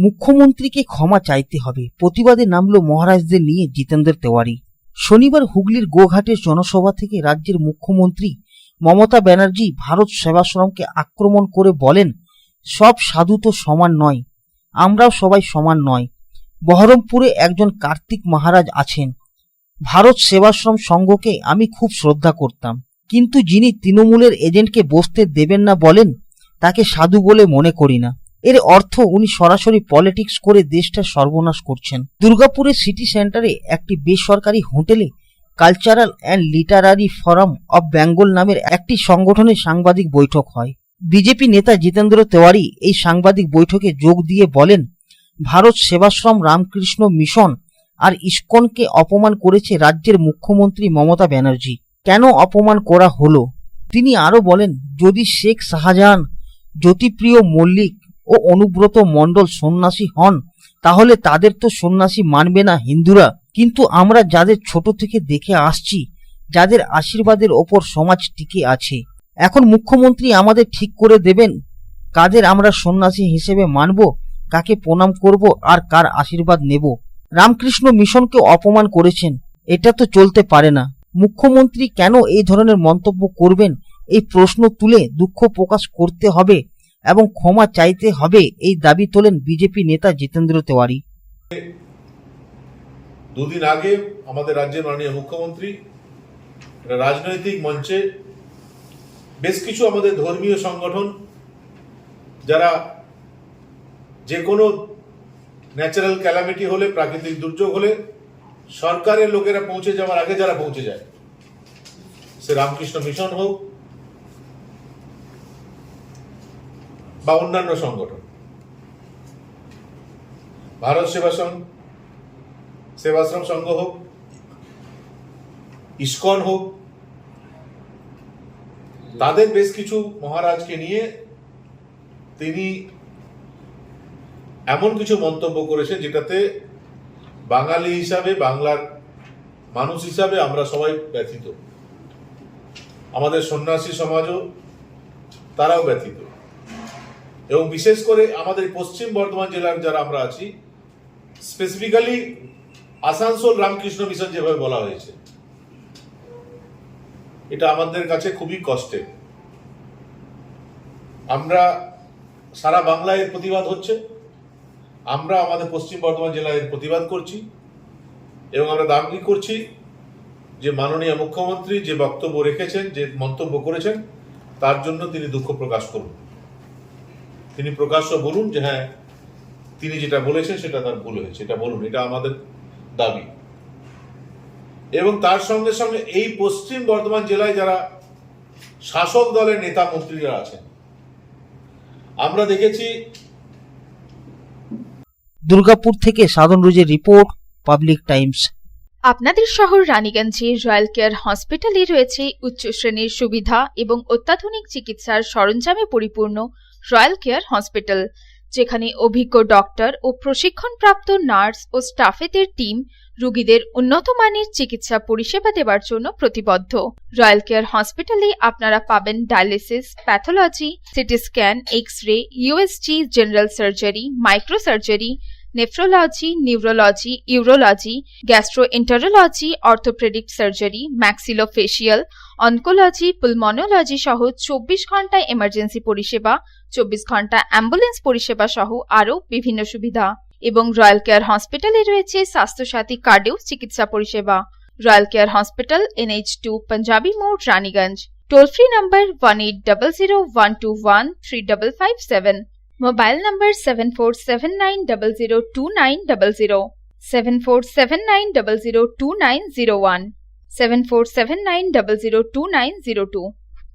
মুখ্যমন্ত্রীকে ক্ষমা চাইতে হবে, প্রতিবাদে নামল মহারাজদের নিয়ে জিতেন্দ্র তেওয়ারি। শনিবার হুগলির গোঘাটের জনসভা থেকে রাজ্যের মুখ্যমন্ত্রী মমতা ব্যানার্জি ভারত সেবাশ্রমকে আক্রমণ করে বলেন, সব সাধু তো সমান নয়, আমরাও সবাই সমান নয়। বহরমপুরে একজন কার্তিক মহারাজ আছেন। ভারত সেবাশ্রম সংঘকে আমি খুব শ্রদ্ধা করতাম, কিন্তু যিনি তৃণমূলের এজেন্টকে বসতে দেবেন না বলেন, তাকে সাধু বলে মনে করি না। এর অর্থ উনি সরাসরি পলিটিক্স করে দেশটা সর্বনাশ করছেন। দুর্গাপুরের সিটি সেন্টারে একটি বেসরকারি হোটেলে cultural and Literary forum of Bengal নামের একটি সংগঠনের সাংবাদিক বৈঠক হয়। বিজেপি নেতা জিতেন্দ্র তেওয়ারি এই সাংবাদিক বৈঠকে যোগ দিয়ে বলেন, ভারত সেবাশ্রম, রামকৃষ্ণ মিশন আর ইসকনকে অপমান করেছে রাজ্যের মুখ্যমন্ত্রী মমতা ব্যানার্জি। কেন অপমান করা হলো? তিনি আরো বলেন, যদি শেখ শাহজাহান, জ্যোতিপ্রিয় মল্লিক ও অনুব্রত মণ্ডল সন্ন্যাসী হন, তাহলে তাদের তো সন্ন্যাসী মানবে না হিন্দুরা। কিন্তু আমরা যাদের ছোট থেকে দেখে আসছি, যাদের আশীর্বাদের ওপর সমাজ টিকে আছে, এখন মুখ্যমন্ত্রী আমাদের ঠিক করে দেবেন কাদের আমরা সন্ন্যাসী হিসেবে মানব, কাকে প্রণাম করব আর কার আশীর্বাদ নেব। রামকৃষ্ণ মিশনকে অপমান করেছেন, এটা তো চলতে পারে না। মুখ্যমন্ত্রী কেন এই ধরনের মন্তব্য করবেন, এই প্রশ্ন তুলে দুঃখ প্রকাশ করতে হবে এবং ক্ষমা চাইতে হবে, এই দাবি তোলেন বিজেপি নেতা জিতেন্দ্র তেওয়ারি। দুদিন আগে আমাদের রাজ্যের মাননীয় মুখ্যমন্ত্রী রাজনৈতিক মঞ্চে বেশ কিছু আমাদের ধর্মীয় সংগঠন, যারা যে কোনো ন্যাচারাল ক্যালামিটি হলে, প্রাকৃতিক দুর্যোগ হলে সরকারের লোকেরা পৌঁছে যাওয়ার আগে যারা পৌঁছে যায়, সে রামকৃষ্ণ মিশন হোক বা অন্যান্য সংগঠন, ভারত সেবাশ্রম সংঘ হোক, ইসকন হোক, তাদের বেশ কিছু মহারাজকে নিয়ে তিনি এমন কিছু মন্তব্য করেছে যেটাতে বাঙালি হিসাবে, বাংলার মানুষ হিসাবে আমরা সবাই ব্যথিত। আমাদের সন্ন্যাসী সমাজও তারাও ব্যথিত, এবং বিশেষ করে আমাদের পশ্চিম বর্ধমান জেলার যারা আমরা আছি, স্পেসিফিক্যালি আসানসোল রামকৃষ্ণ মিশন যেভাবে বলা হয়েছে, এটা আমাদের কাছে খুবই কষ্টের। আমরা সারা বাংলায় এর প্রতিবাদ হচ্ছে, আমরা আমাদের পশ্চিম বর্ধমান জেলায় এর প্রতিবাদ করছি, এবং আমরা দাবি করছি যে মাননীয় মুখ্যমন্ত্রী যে বক্তব্য রেখেছেন, যে মন্তব্য করেছেন, তার জন্য তিনি দুঃখ প্রকাশ করুন। তিনি প্রকাশ্য বলুন যে হ্যাঁ, তিনি যেটা বলেছেন সেটা তার ভুল হয়েছে, এটা বলুন, এটা আমাদের দাবি। এবং তার সঙ্গে সঙ্গে এই পশ্চিম বর্ধমান জেলায় যারা শাসক দলের নেতা মন্ত্রীরা আছেন, আমরা দেখেছি। দুর্গাপুর থেকে সাধন রুজের রিপোর্ট, পাবলিক টাইমস। আপনাদের শহর রানীগঞ্জে রয়্যাল কেয়ার হসপিটালে রয়েছে উচ্চ শ্রেণীর সুবিধা এবং অত্যাধুনিক চিকিৎসার সরঞ্জামে পরিপূর্ণ রয়্যাল কেয়ার হসপিটাল, যেখানে অভিজ্ঞ ডক্টর ও প্রশিক্ষণপ্রাপ্ত নার্স ও স্টাফেদের টিম রোগীদের উন্নত মানের চিকিৎসা পরিষেবা দেওয়ার জন্য প্রতিবদ্ধ। রয়্যাল কেয়ার হসপিটালে আপনারা পাবেন dialysis, pathology, CT scan, X ray, USG, general surgery, microsurgery, nephrology, neurology, urology, gastroenterology, orthopaedic surgery, maxillofacial, oncology, pulmonology সহ 24 ঘন্টা এমার্জেন্সি পরিষেবা, 24 ঘন্টা অ্যাম্বুলেন্স পরিষেবা সহ আরও বিভিন্ন সুবিধা। এবং রয়্যাল কেয়ার হসপিটালে রয়েছে স্বাস্থ্যসাথী কার্ডেও চিকিৎসা পরিষেবা। Royal care hospital, NH2 panjabi মোড়, Raniganj. Toll free number 180012135557। Mobile number 7479002900, 7479002901, 7479002902।